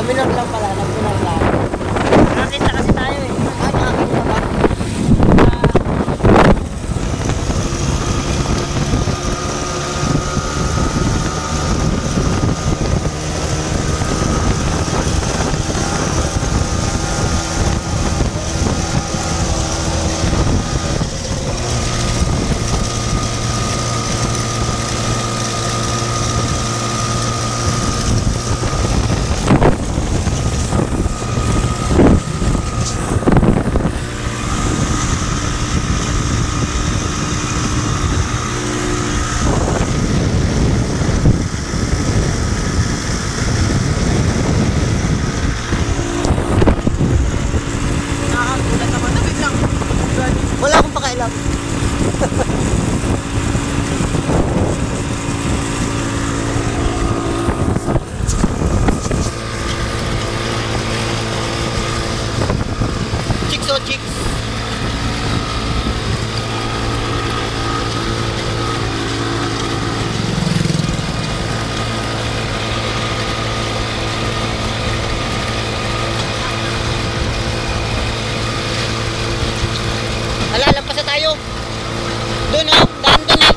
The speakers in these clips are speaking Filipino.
minor lang pala, nag-minor lang. Nakakita kasi tayo eh. Ay, nakakita ba? Nakakagulat naman na biglang. Wala akong pakailam. Chicks o chicks. Wala, lampas na tayo. Doon oh, daan doon eh.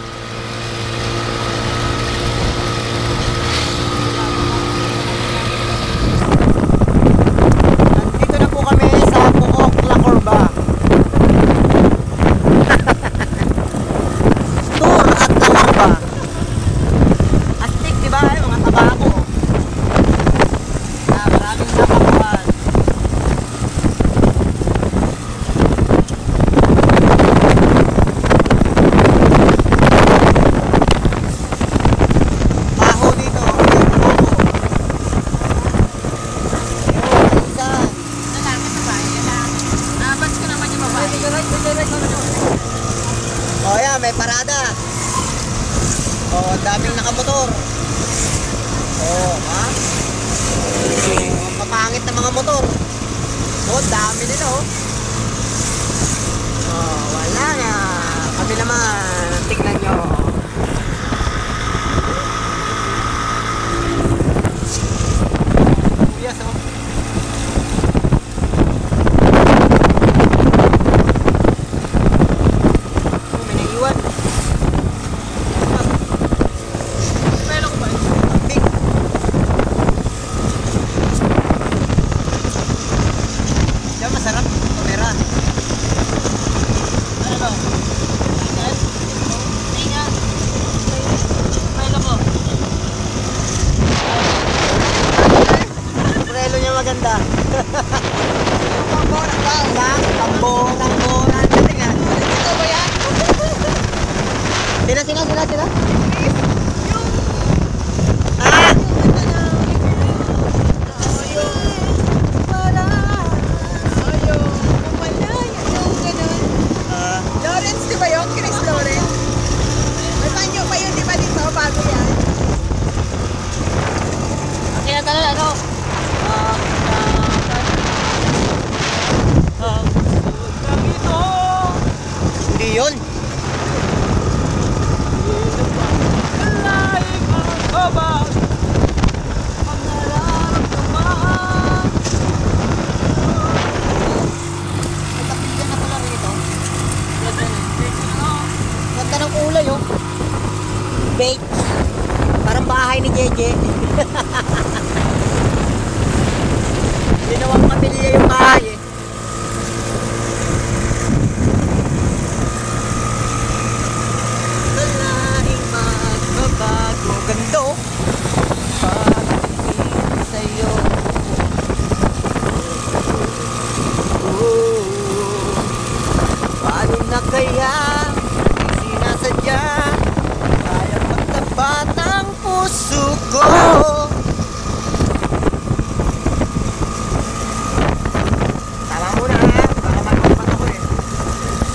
Nandito na po kami sa Puok, La Corba. Tour at La Corba. Astig, di ba? Mga tabako. Maraming napakuhan. Baho dito. Nalaman na ba? Nabats ko naman yung babae. Oh, yeah, may parada. Oh, daming nakamotor. Oh, ha? Papangit na mga motor. Oh, dami nila, oh. Oh, wala nga. Kami naman, tingnan nyo. Yes, oh. Oh, may naiwan. Pero ko ba? Big. Diyan masarap. Kamera. Ano ba? Agad? Tinga. Pero ko. Prelo niya maganda. Pambora ba? Tambo. Kasi nga. Ito ba yan? Sila. Yung... Ah! Ah, Lawrence, di ba yun? Chris Lawrence? May panyo pa yun, di ba dito? Bago yan. Ang kinatalo, ano? hindi yun. Nagkapigyan na pala rito. Ganda ng kulay, oh. Bake. Parang bahay ni Jeje. Ginawang pamilya yung bahay, eh. Lalaing magbabago. Ganda, oh. Pagdating sa'yo. Oh, paano na kaya sinasadya kaya magtapat ang puso ko? Tama muna, ha? Baka magpapat ako, eh.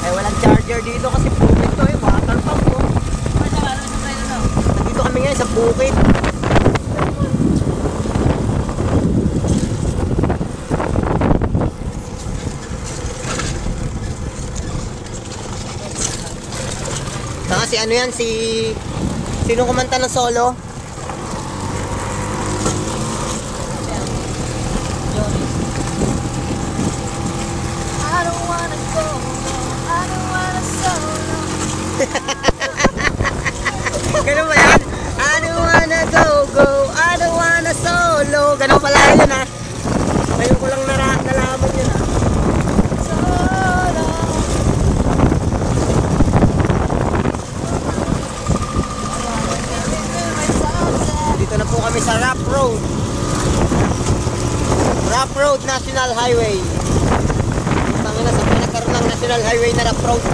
Ay, walang charger dito kasi bukid to, eh. Water pump, oh. Nandito kami ngayon sa bukid. Si ano yan, sino kumanta ng solo? ganun pala yun ha. Ngayon ko lang nalaman yun ha. Dito na po kami sa Rough Road. Rough Road National Highway. Tangina, sa pinagkaroon ng National Highway na Rough Road.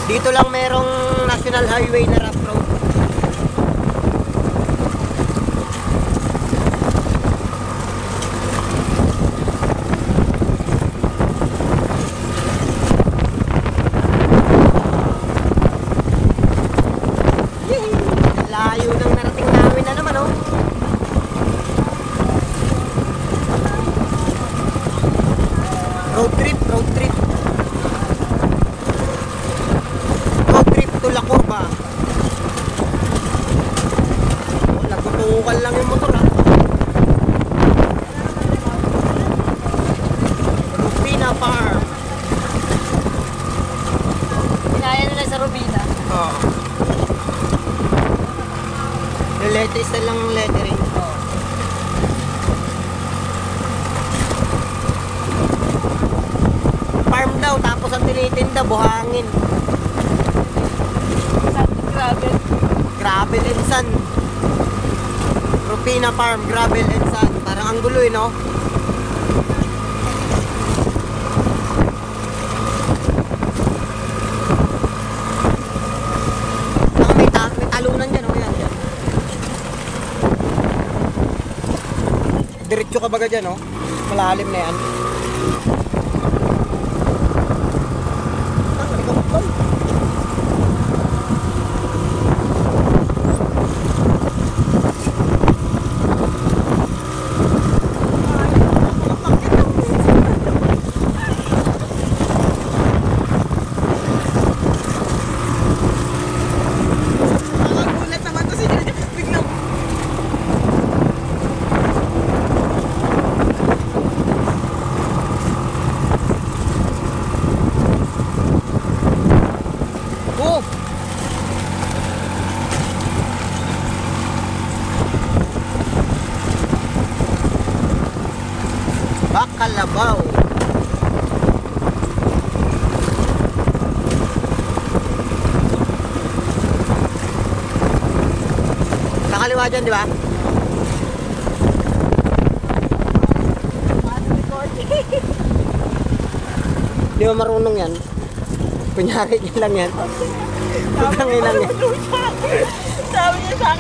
Dito lang merong National Highway na Rough Road. Layo ng narating namin na naman oh. Road trip, road trip. Road trip to La Curva. Nagutukan lang yung motor ha. Rubina Farm. Kinaya nila sa Rubina. Oo. Yung letters na lang lettering. Farm daw, tapos ang tinitinda, buhangin. Grabe. Gravel and Sand. Rupina Farm, Gravel and Sand. Parang ang gulo eh, no? Saka may talunan dyan, oh. Yan, yan. Diretso ka baga dyan, oh. Malalim na yan. Nakakagulat naman to si Jojo. Biglang Oh! Bakalabaw. Nakaliwa dyan, di ba? Di ba marunong yan? Kunyari lang yan. Putangin lang yan. sabi niya sa akin,